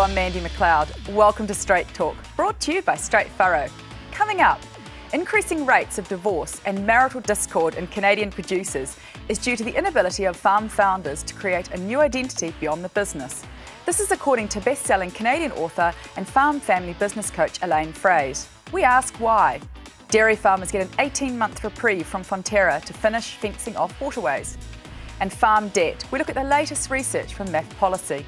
Hello, I'm Mandi McLeod. Welcome to Straight Talk, brought to you by Straight Furrow. Coming up, increasing rates of divorce and marital discord in Canadian producers is due to the inability of farm founders to create a new identity beyond the business. This is according to best-selling Canadian author and farm family business coach Elaine Froese. We ask why. Dairy farmers get an 18-month reprieve from Fonterra to finish fencing off waterways. And farm debt, we look at the latest research from MAF Policy.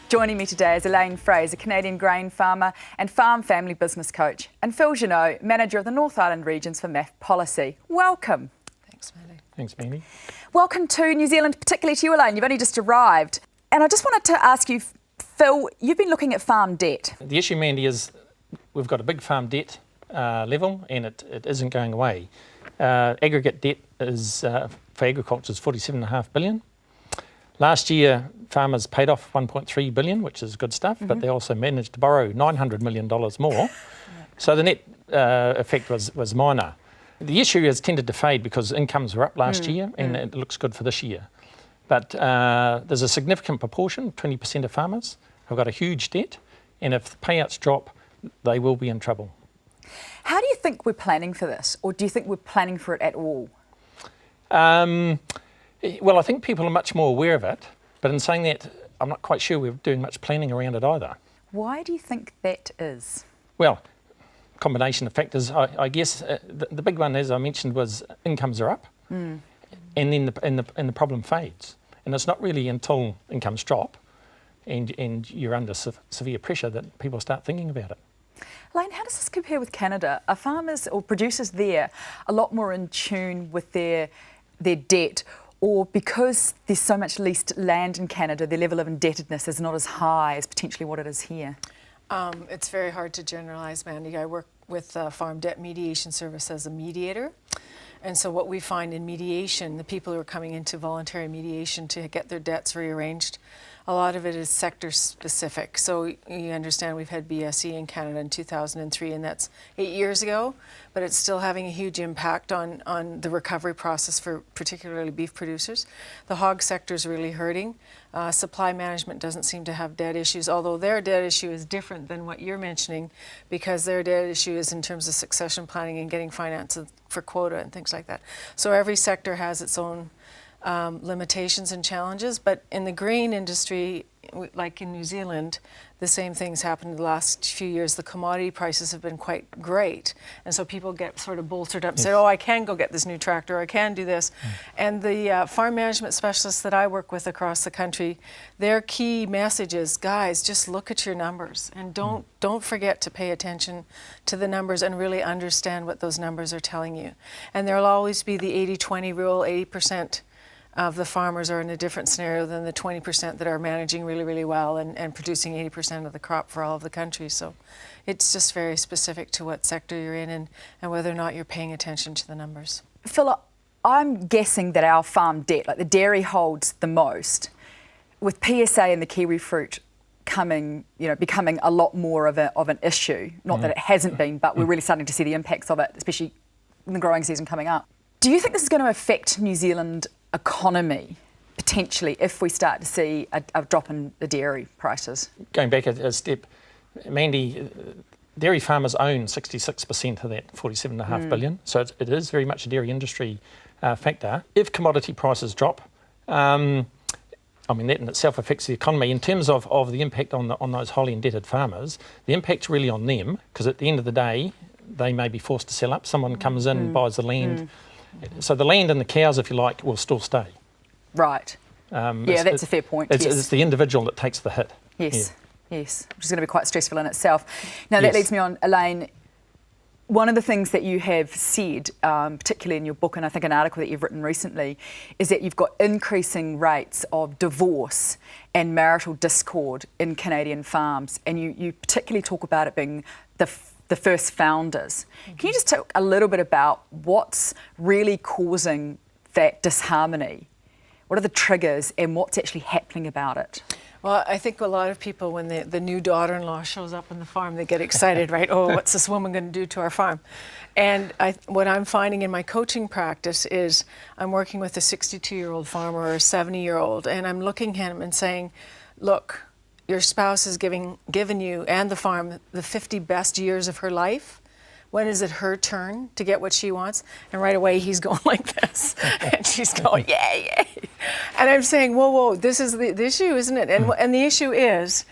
Joining me today is Elaine Froese, a Canadian grain farmer and farm family business coach, and Phil Journeaux, manager of the North Island regions for MAF Policy. Welcome. Thanks, Mandy. Thanks, Mandy. Welcome to New Zealand, particularly to you, Elaine. You've only just arrived. And I just wanted to ask you, Phil, you've been looking at farm debt. The issue, Mandy, is we've got a big farm debt level and it isn't going away. Aggregate debt is for agriculture is $47.5 billion. Last year, farmers paid off $1.3 billion, which is good stuff, but they also managed to borrow $900 million more. So the net effect was minor. The issue has tended to fade because incomes were up last year and it looks good for this year. But there's a significant proportion, 20% of farmers, have got a huge debt, and if the payouts drop, they will be in trouble. How do you think we're planning for this, or do you think we're planning for it at all? Well, I think people are much more aware of it, but in saying that, I'm not quite sure we're doing much planning around it either. Why do you think that is? Well, combination of factors. I guess the big one, as I mentioned, was incomes are up, and then the problem fades. And it's not really until incomes drop and you're under severe pressure that people start thinking about it. Elaine, how does this compare with Canada? Are farmers or producers there a lot more in tune with their debt, or because there's so much leased land in Canada, their level of indebtedness is not as high as potentially what it is here? It's very hard to generalize, Mandy. I work with Farm Debt Mediation Service as a mediator. And so what we find in mediation, the people who are coming into voluntary mediation to get their debts rearranged, a lot of it is sector specific. So you understand we've had BSE in Canada in 2003, and that's 8 years ago, but it's still having a huge impact on the recovery process for particularly beef producers. The hog sector is really hurting. Supply management doesn't seem to have debt issues, although their debt issue is different than what you're mentioning, because their debt issue is in terms of succession planning and getting finances for quota and things like that. So every sector has its own limitations and challenges, but in the grain industry, like in New Zealand, the same things happened in the last few years. The commodity prices have been quite great, and so people get sort of bolstered up and say, oh, I can go get this new tractor, I can do this. And the farm management specialists that I work with across the country, their key message is, guys, just look at your numbers and don't forget to pay attention to the numbers and really understand what those numbers are telling you. And there'll always be the 80-20 rule. 80% of the farmers are in a different scenario than the 20% that are managing really, really well and producing 80% of the crop for all of the country. So it's just very specific to what sector you're in and whether or not you're paying attention to the numbers. Phil, I'm guessing that our farm debt, like the dairy, holds the most. With PSA and the kiwi fruit becoming a lot more of an issue, not that it hasn't been, but we're really starting to see the impacts of it, especially in the growing season coming up. Do you think this is going to affect New Zealand economy potentially if we start to see a drop in the dairy prices? Going back a step, Mandy, dairy farmers own 66% of that $47.5 billion, so it is very much a dairy industry factor. If commodity prices drop, that in itself affects the economy. In terms of the impact on those highly indebted farmers, the impact's really on them, because at the end of the day, they may be forced to sell up. Someone comes in, buys the land. So the land and the cows, if you like, will still stay. Right. That's a fair point. It's the individual that takes the hit. Yes, yes, which is going to be quite stressful in itself. Now that leads me on, Elaine. One of the things that you have said, particularly in your book, and I think an article that you've written recently, is that you've got increasing rates of divorce and marital discord in Canadian farms, and you particularly talk about it being the first founders. Can you just talk a little bit about what's really causing that disharmony? What are the triggers and what's actually happening about it? Well, I think a lot of people, when the new daughter-in-law shows up on the farm, they get excited, right? Oh, what's this woman going to do to our farm? And what I'm finding in my coaching practice is I'm working with a 62-year-old farmer or a 70-year-old, and I'm looking at him and saying, look, your spouse has given you and the farm the 50 best years of her life. When is it her turn to get what she wants? And right away he's going like this, and she's going, yay, yay. And I'm saying, whoa, this is the issue, isn't it? And the issue is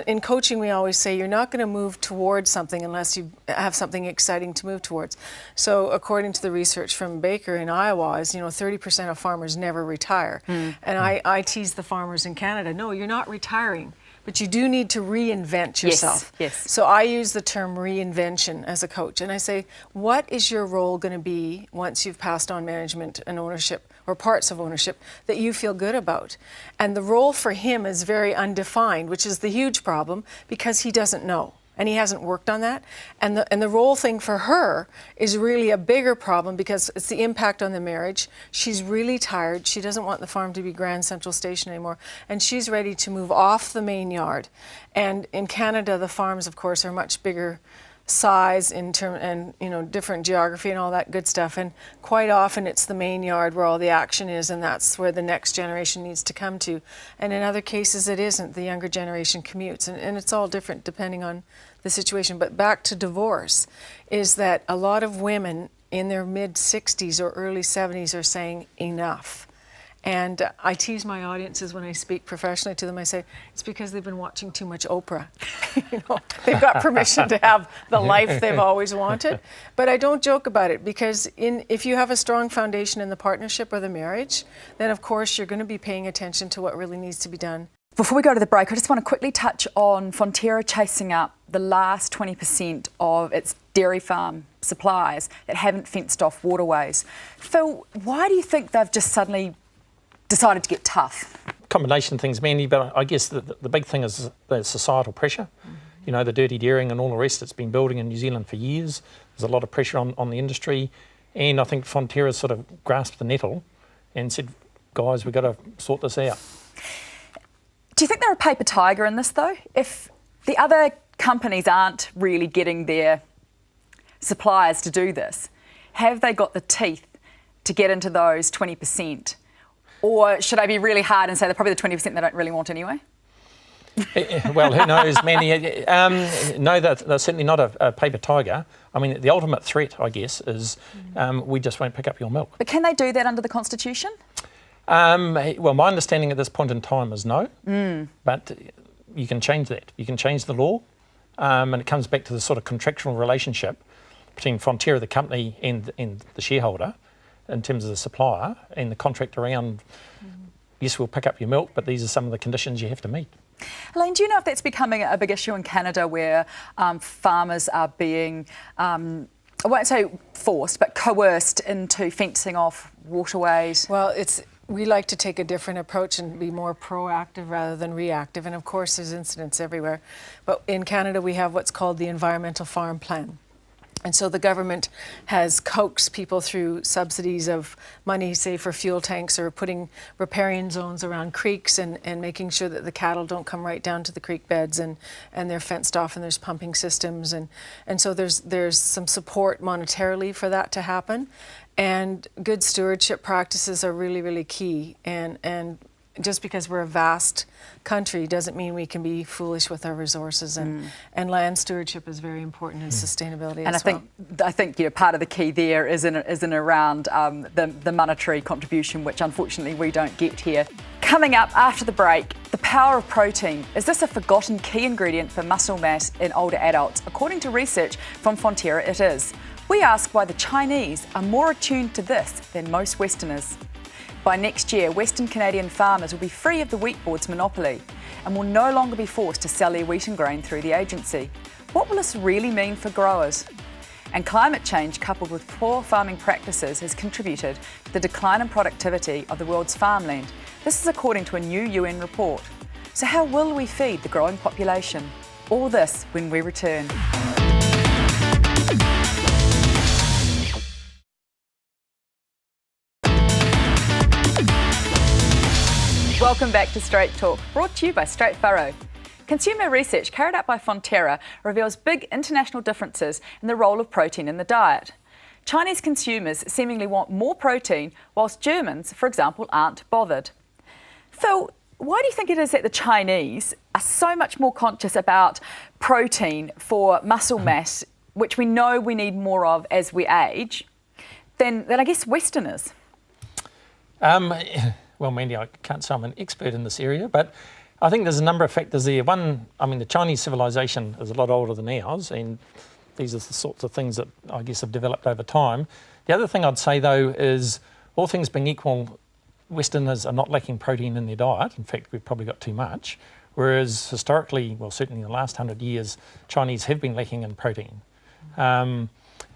in coaching we always say you're not going to move towards something unless you have something exciting to move towards. So according to the research from Baker in Iowa, is 30% of farmers never retire. And I tease the farmers in Canada, no, you're not retiring. But you do need to reinvent yourself. Yes. So I use the term reinvention as a coach. And I say, what is your role going to be once you've passed on management and ownership or parts of ownership that you feel good about? And the role for him is very undefined, which is the huge problem because he doesn't know. And he hasn't worked on that. And the role thing for her is really a bigger problem because it's the impact on the marriage. She's really tired. She doesn't want the farm to be Grand Central Station anymore. And she's ready to move off the main yard. And in Canada, the farms, of course, are much bigger size and different geography and all that good stuff, and quite often it's the main yard where all the action is, and that's where the next generation needs to come to. And in other cases it isn't. The younger generation commutes, and it's all different depending on the situation. But back to divorce, is that a lot of women in their mid-60s or early 70s are saying enough. And I tease my audiences when I speak professionally to them. I say, it's because they've been watching too much Oprah. They've got permission to have the life they've always wanted. But I don't joke about it because if you have a strong foundation in the partnership or the marriage, then of course you're going to be paying attention to what really needs to be done. Before we go to the break, I just want to quickly touch on Fonterra chasing up the last 20% of its dairy farm supplies that haven't fenced off waterways. Phil, why do you think they've just suddenly decided to get tough? Combination of things, Mandy, but I guess the big thing is the societal pressure. The dirty dairying and all the rest that's been building in New Zealand for years. There's a lot of pressure on the industry, and I think Fonterra sort of grasped the nettle and said, guys, we've got to sort this out. Do you think they're a paper tiger in this, though? If the other companies aren't really getting their suppliers to do this, have they got the teeth to get into those 20%? Or should I be really hard and say they're probably the 20% they don't really want anyway? Well, who knows, Mandy? No, they're certainly not a paper tiger. I mean, the ultimate threat, I guess, is we just won't pick up your milk. But can they do that under the Constitution? Well, my understanding at this point in time is no, but you can change that. You can change the law, and it comes back to the sort of contractual relationship between Fonterra, the company, and the shareholder, in terms of the supplier, and the contract around, yes, we'll pick up your milk, but these are some of the conditions you have to meet. Elaine, do you know if that's becoming a big issue in Canada where farmers are being, I won't say forced, but coerced into fencing off waterways? Well, we like to take a different approach and be more proactive rather than reactive. And of course, there's incidents everywhere. But in Canada, we have what's called the Environmental Farm Plan. And so the government has coaxed people through subsidies of money, say, for fuel tanks or putting riparian zones around creeks and making sure that the cattle don't come right down to the creek beds and they're fenced off and there's pumping systems. And so there's some support monetarily for that to happen. And good stewardship practices are really, really key. And just because we're a vast country doesn't mean we can be foolish with our resources, and land stewardship is very important in sustainability and as well. I think part of the key there is in around the monetary contribution, which unfortunately we don't get here. Coming up after the break, the power of protein. Is this a forgotten key ingredient for muscle mass in older adults? According to research from Fonterra, it is. We ask why the Chinese are more attuned to this than most Westerners. By next year, Western Canadian farmers will be free of the wheat board's monopoly and will no longer be forced to sell their wheat and grain through the agency. What will this really mean for growers? And climate change coupled with poor farming practices has contributed to the decline in productivity of the world's farmland. This is according to a new UN report. So how will we feed the growing population? All this when we return. Welcome back to Straight Talk, brought to you by Straight Furrow. Consumer research carried out by Fonterra reveals big international differences in the role of protein in the diet. Chinese consumers seemingly want more protein, whilst Germans, for example, aren't bothered. Phil, Why do you think it is that the Chinese are so much more conscious about protein for muscle mass, which we know we need more of as we age, than I guess Westerners? Well, Mandy, I can't say I'm an expert in this area, but I think there's a number of factors there. One, I mean, the Chinese civilization is a lot older than ours, and these are the sorts of things that I guess have developed over time. The other thing I'd say, though, is all things being equal, Westerners are not lacking protein in their diet. In fact, we've probably got too much. Whereas historically, well, certainly in the last 100 years, Chinese have been lacking in protein. And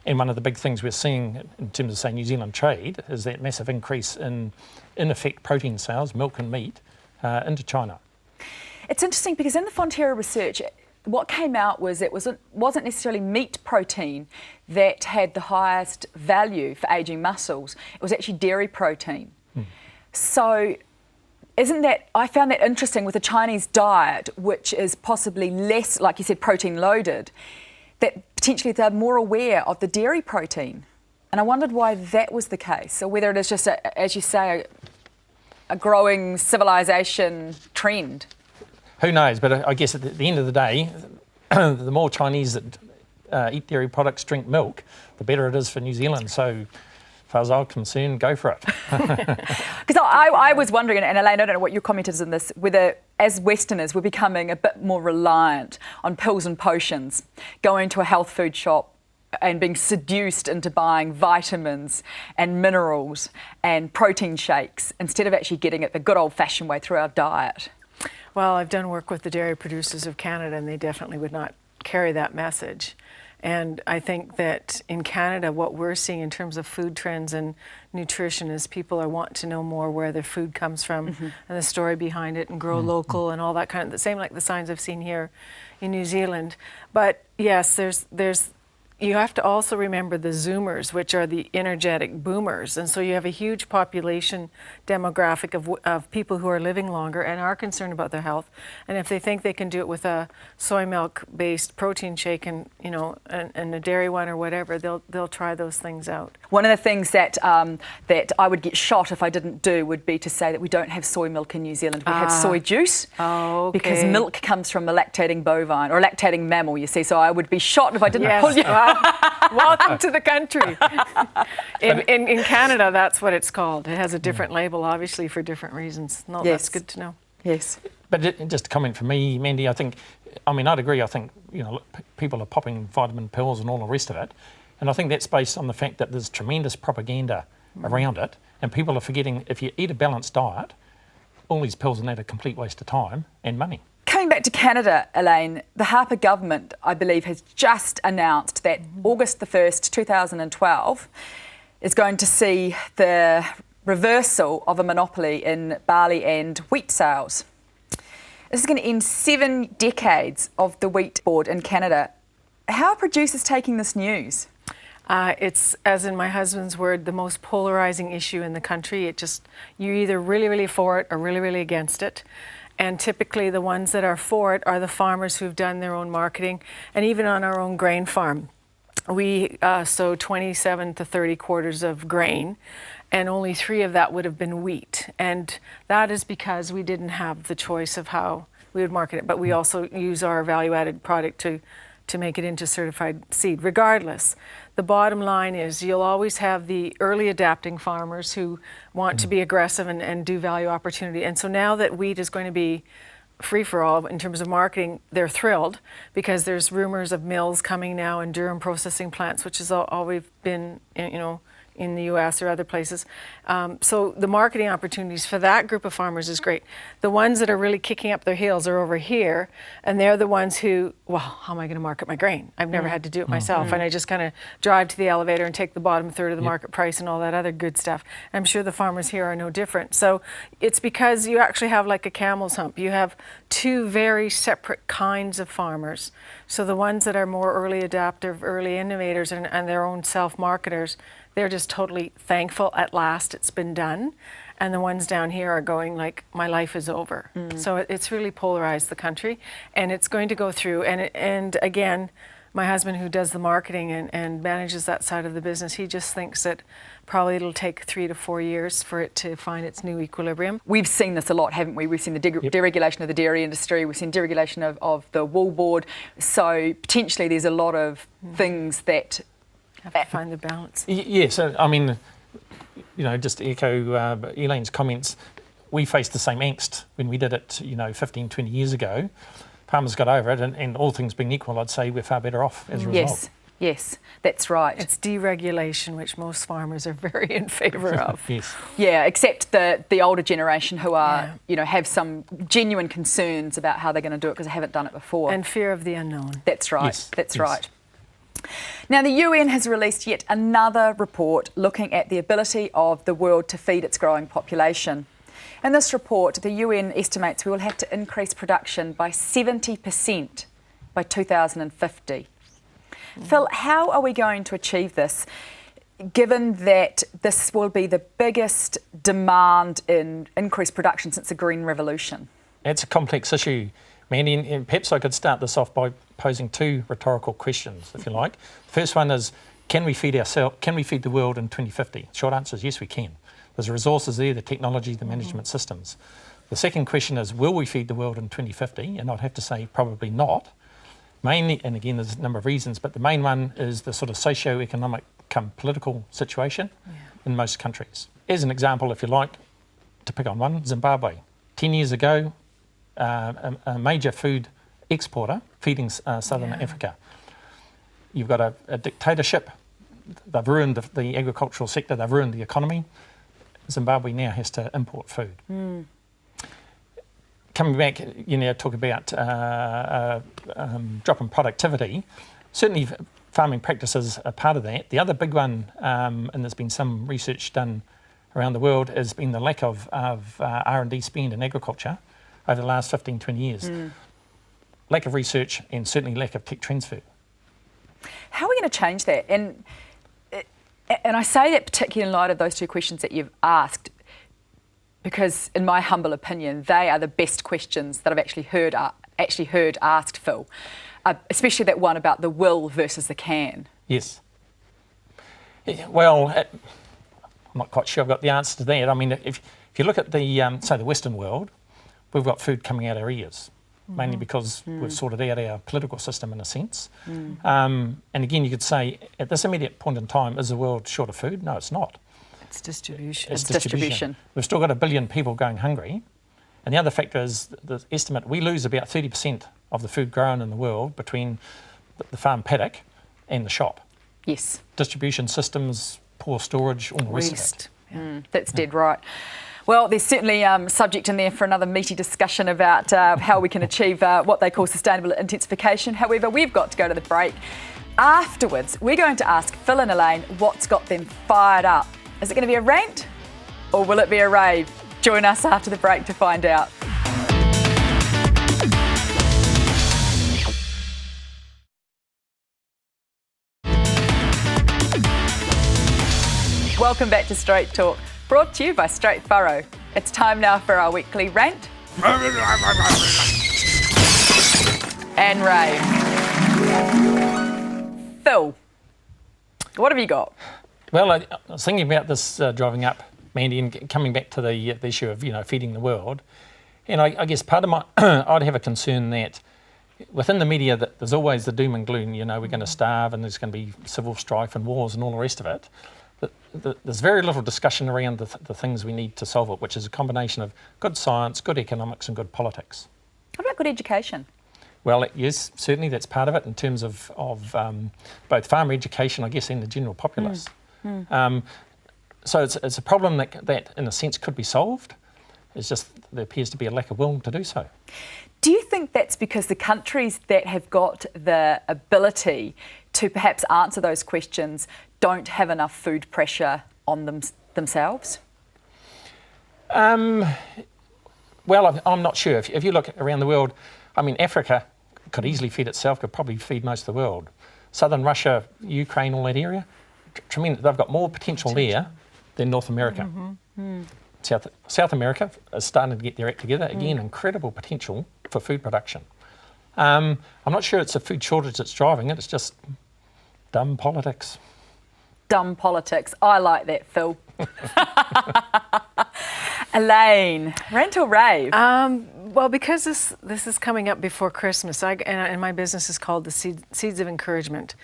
one of the big things we're seeing in terms of, say, New Zealand trade is that massive increase in effect, protein sales, milk and meat, into China. It's interesting because in the Fonterra research, what came out was it wasn't necessarily meat protein that had the highest value for ageing muscles. It was actually dairy protein. So I found that interesting with the Chinese diet, which is possibly less, like you said, protein loaded, that potentially they're more aware of the dairy protein. And I wondered why that was the case, or whether it is just, as you say, a growing civilization trend. Who knows? But I guess at the end of the day, the more Chinese that eat dairy products, drink milk, the better it is for New Zealand. So, as far as I'm concerned, go for it. Because I was wondering, and Elaine, I don't know what your comment is on this, whether as Westerners we're becoming a bit more reliant on pills and potions, going to a health food shop and being seduced into buying vitamins and minerals and protein shakes instead of actually getting it the good old-fashioned way through our diet. Well, I've done work with the Dairy Producers of Canada, and they definitely would not carry that message. And I think that in Canada, what we're seeing in terms of food trends and nutrition is people are wanting to know more where their food comes from and the story behind it, and grow local and all that kind of, the same like the signs I've seen here in New Zealand. But yes, you have to also remember the Zoomers, which are the energetic boomers. And so you have a huge population demographic of people who are living longer and are concerned about their health. And if they think they can do it with a soy milk-based protein shake and a dairy one or whatever, they'll try those things out. One of the things that I would get shot if I didn't do would be to say that we don't have soy milk in New Zealand. We have soy juice because milk comes from a lactating bovine or a lactating mammal, you see. So I would be shot if I didn't pull you. Welcome to the country. In Canada, that's what it's called. It has a different label, obviously, for different reasons. No, yes. That's good to know. Yes. But just a comment from me, Mandy, I'd agree. I think, people are popping vitamin pills and all the rest of it. And I think that's based on the fact that there's tremendous propaganda around it. And people are forgetting if you eat a balanced diet, all these pills and that are a complete waste of time and money. Coming back to Canada, Elaine, the Harper government, I believe, has just announced that August the 1st, 2012, is going to see the reversal of a monopoly in barley and wheat sales. This is going to end 7 decades of the wheat board in Canada. How are producers taking this news? It's, as in my husband's word, the most polarizing issue in the country. You're either really, really for it or really, really against it. And typically the ones that are for it are the farmers who've done their own marketing. And even on our own grain farm, we sow 27 to 30 quarters of grain, and only 3 of that would have been wheat. And that is because we didn't have the choice of how we would market it. But we also use our value-added product to make it into certified seed. Regardless, the bottom line is you'll always have the early adapting farmers who want to be aggressive and do value opportunity. And so now that wheat is going to be free for all in terms of marketing, they're thrilled because there's rumors of mills coming now and durum processing plants, which is all we've been, in the US or other places. So the marketing opportunities for that group of farmers is great. The ones that are really kicking up their heels are over here, and they're the ones who, well, how am I going to market my grain? I've never had to do it myself, and I just kind of drive to the elevator and take the bottom third of the market price and all that other good stuff. I'm sure the farmers here are no different. So it's because you actually have like a camel's hump. You have 2 very separate kinds of farmers. So the ones that are more early adaptive, early innovators, and their own self-marketers, they're just totally thankful at last it's been done. And the ones down here are going like, my life is over. So it's really polarized the country, and it's going to go through. And again, My husband, who does the marketing and manages that side of the business, he just thinks that probably it'll take 3 to 4 years for it to find its new equilibrium. We've seen this a lot, haven't we? We've seen the deregulation of the dairy industry, we've seen deregulation of the wool board, so potentially there's a lot of things that have to find the balance. Yes, I mean, just to echo Elaine's comments, we faced the same angst when we did it, 15, 20 years ago. Farmers got over it, and all things being equal, I'd say we're far better off as a result. Yes, that's right. It's deregulation, which most farmers are very in favour of. Yes. Yeah, except the older generation who are, have some genuine concerns about how they're going to do it because they haven't done it before. And fear of the unknown. That's right. Yes. That's Yes. right. Now, the UN has released yet another report looking at the ability of the world to feed its growing population. In this report, the UN estimates we will have to increase production by 70% by 2050. Phil, how are we going to achieve this, given that this will be the biggest demand in increased production since the Green Revolution? It's a complex issue, Mandy, and perhaps I could start this off by posing 2 rhetorical questions, if you like. The first one is, can we feed the world in 2050? Short answer is yes, we can. There's the resources there, the technology, the management systems. The second question is, will we feed the world in 2050? And I'd have to say probably not. Mainly, and again, there's a number of reasons, but the main one is the sort of socio-economic political situation in most countries. As an example, if you like, to pick on one, Zimbabwe. 10 years ago, a major food exporter feeding Southern Africa. You've got a dictatorship. They've ruined the agricultural sector, they've ruined the economy. Zimbabwe now has to import food. Coming back, talk about drop in productivity. Certainly, farming practices are part of that. The other big one, and there's been some research done around the world, has been the lack of R&D spend in agriculture over the last 15, 20 years. Lack of research and certainly lack of tech transfer. How are we going to change that? And I say that particularly in light of those 2 questions that you've asked, because in my humble opinion, they are the best questions that I've actually heard asked, Phil, especially that one about the will versus the can. Yes. Well, I'm not quite sure I've got the answer to that. I mean, if you look at the Western world, we've got food coming out our ears, mainly because we've sorted out our political system in a sense. And again, you could say, at this immediate point in time, is the world short of food? No, it's not. It's distribution. It's distribution. We've still got 1 billion people going hungry. And the other factor is the estimate, we lose about 30% of the food grown in the world between the farm paddock and the shop. Yes. Distribution systems, poor storage, all the rest of it. That's dead right. Well, there's certainly subject in there for another meaty discussion about how we can achieve what they call sustainable intensification. However, we've got to go to the break. Afterwards, we're going to ask Phil and Elaine what's got them fired up. Is it going to be a rant or will it be a rave? Join us after the break to find out. Welcome back to Straight Talk, brought to you by Straight Furrow. It's time now for our weekly rant and rave. Phil, what have you got? Well, I was thinking about this driving up, Mandy, and coming back to the issue of feeding the world. And I guess part of my, I'd have a concern that within the media that there's always the doom and gloom. We're going to starve and there's going to be civil strife and wars and all the rest of it. There's very little discussion around the things we need to solve it, which is a combination of good science, good economics, and good politics. What about good education? Well, yes, certainly that's part of it in terms of both farmer education, I guess, and the general populace. So it's a problem that, in a sense, could be solved. It's just there appears to be a lack of will to do so. Do you think that's because the countries that have got the ability to perhaps answer those questions don't have enough food pressure on themselves? Well, I'm not sure. If you look around the world, I mean, Africa could easily feed itself, could probably feed most of the world. Southern Russia, Ukraine, all that area, tremendous. They've got more potential there than North America. South America is starting to get their act together. Again, incredible potential for food production. I'm not sure it's a food shortage that's driving it. It's just dumb politics. Dumb politics. I like that, Phil. Elaine, rant or rave? Well, because this is coming up before Christmas, and my business is called the Seeds of Encouragement.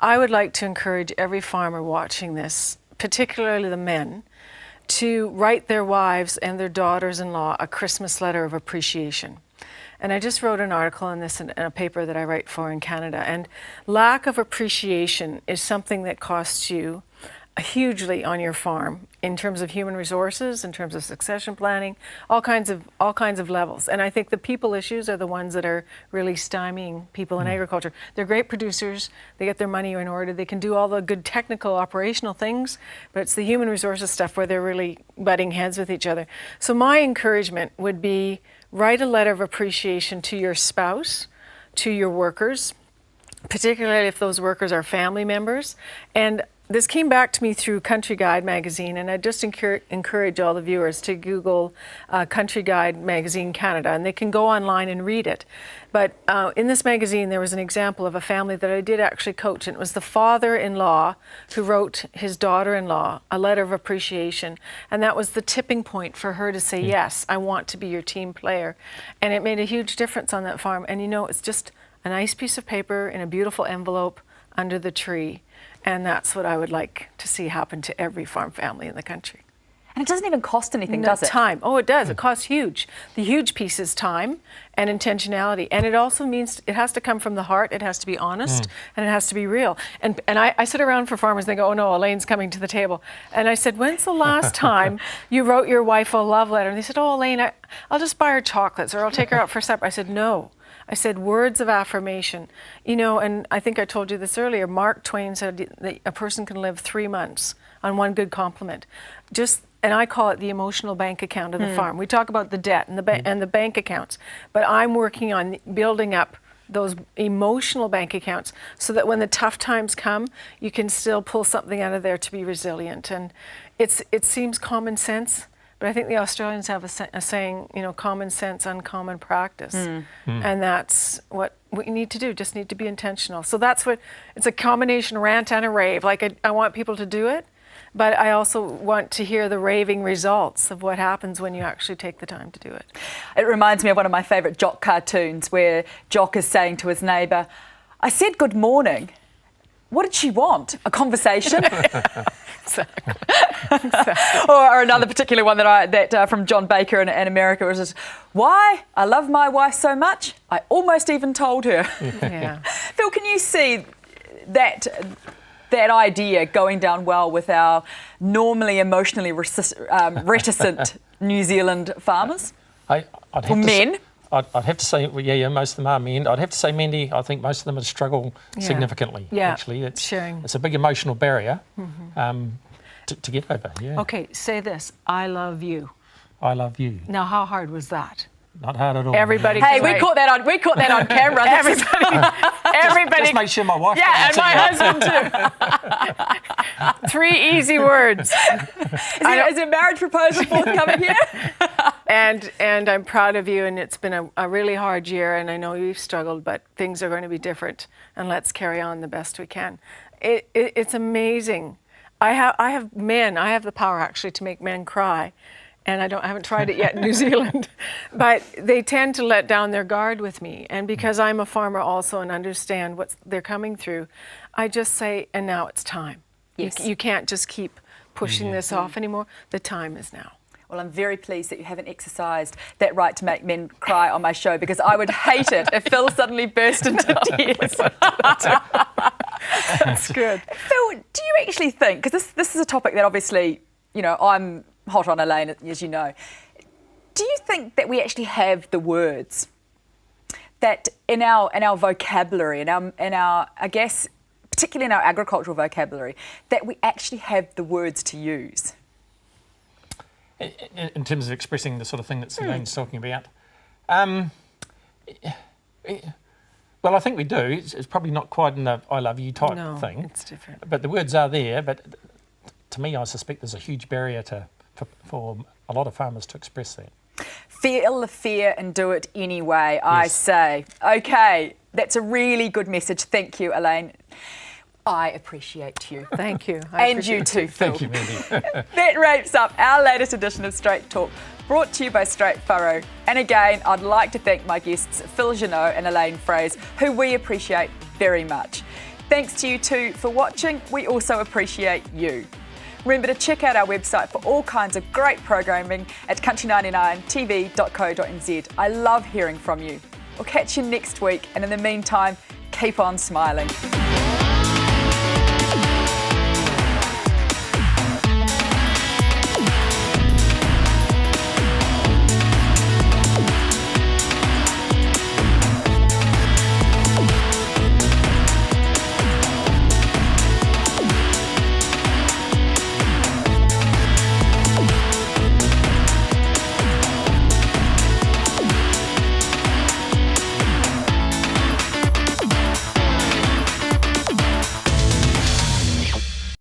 I would like to encourage every farmer watching this, particularly the men, to write their wives and their daughters-in-law a Christmas letter of appreciation. And I just wrote an article on this in a paper that I write for in Canada. And lack of appreciation is something that costs you hugely on your farm in terms of human resources, in terms of succession planning, all kinds of levels. And I think the people issues are the ones that are really stymieing people in agriculture. They're great producers, they get their money in order, they can do all the good technical operational things, but it's the human resources stuff where they're really butting heads with each other. So my encouragement would be write a letter of appreciation to your spouse, to your workers, particularly if those workers are family members. And this came back to me through Country Guide magazine, and I just encourage all the viewers to Google Country Guide magazine Canada, and they can go online and read it. But in this magazine, there was an example of a family that I did actually coach, and it was the father-in-law who wrote his daughter-in-law a letter of appreciation, and that was the tipping point for her to say, yes, I want to be your team player. And it made a huge difference on that farm. And you know, it's just a nice piece of paper in a beautiful envelope under the tree. And that's what I would like to see happen to every farm family in the country. And it doesn't even cost anything, does it? Time. Oh, it does. It costs huge. The huge piece is time and intentionality. And it also means it has to come from the heart. It has to be honest and it has to be real. And I sit around for farmers and they go, oh no, Elaine's coming to the table. And I said, when's the last time you wrote your wife a love letter? And they said, oh, Elaine, I'll just buy her chocolates or I'll take her out for supper. I said, no. I said words of affirmation. You know, and I think I told you this earlier, Mark Twain said that a person can live 3 months on one good compliment. And I call it the emotional bank account of the farm. We talk about the debt and the bank accounts, but I'm working on building up those emotional bank accounts so that when the tough times come, you can still pull something out of there to be resilient. And it seems common sense, but I think the Australians have a saying, you know, common sense, uncommon practice. And that's what we need to do, just need to be intentional. So that's what, it's a combination rant and a rave. Like I want people to do it, but I also want to hear the raving results of what happens when you actually take the time to do it. It reminds me of one of my favourite Jock cartoons where Jock is saying to his neighbour, I said good morning. What did she want? A conversation? Exactly. Or another particular one that from John Baker in America was just, why? I love my wife so much, I almost even told her. Yeah. Phil, can you see that idea going down well with our normally emotionally reticent New Zealand farmers? I'd have men? I'd have to say, well, yeah, most of them are men. I'd have to say, Mandy, I think most of them would struggle significantly, actually. It's a big emotional barrier to get over, yeah. Okay, say this, I love you. I love you. Now, how hard was that? Not hard at all. Everybody. Hey, we caught that on camera. Everybody. Just make sure my wife. Yeah, and my husband too. 3 easy words. Is there a marriage proposal forthcoming here? And I'm proud of you. And it's been a really hard year. And I know you've struggled, but things are going to be different. And let's carry on the best we can. It's amazing. I have men. I have the power actually to make men cry. And I haven't tried it yet in New Zealand, but they tend to let down their guard with me. And because I'm a farmer also and understand what they're coming through, I just say, and now it's time. Yes. You can't just keep pushing this off anymore. The time is now. Well, I'm very pleased that you haven't exercised that right to make men cry on my show, because I would hate it if Phil suddenly burst into tears. That's good. Phil, do you actually think, because this is a topic that obviously, you know, I'm hot on, Elaine, as you know. Do you think that we actually have the words that in our vocabulary, in our I guess particularly in our agricultural vocabulary, that we actually have the words to use? In terms of expressing the sort of thing that Elaine's talking about, well, I think we do. It's probably not quite in the "I love you" type thing. It's different. But the words are there. But to me, I suspect there's a huge barrier for a lot of farmers to express that. Feel the fear and do it anyway, I say. Okay, that's a really good message. Thank you, Elaine. I appreciate you. Thank you. And you too, Phil. Thank you, Mandy. That wraps up our latest edition of Straight Talk, brought to you by Straight Furrow. And again, I'd like to thank my guests, Phil Journeaux and Elaine Froese, who we appreciate very much. Thanks to you too for watching. We also appreciate you. Remember to check out our website for all kinds of great programming at country99tv.co.nz. I love hearing from you. We'll catch you next week, and in the meantime, keep on smiling.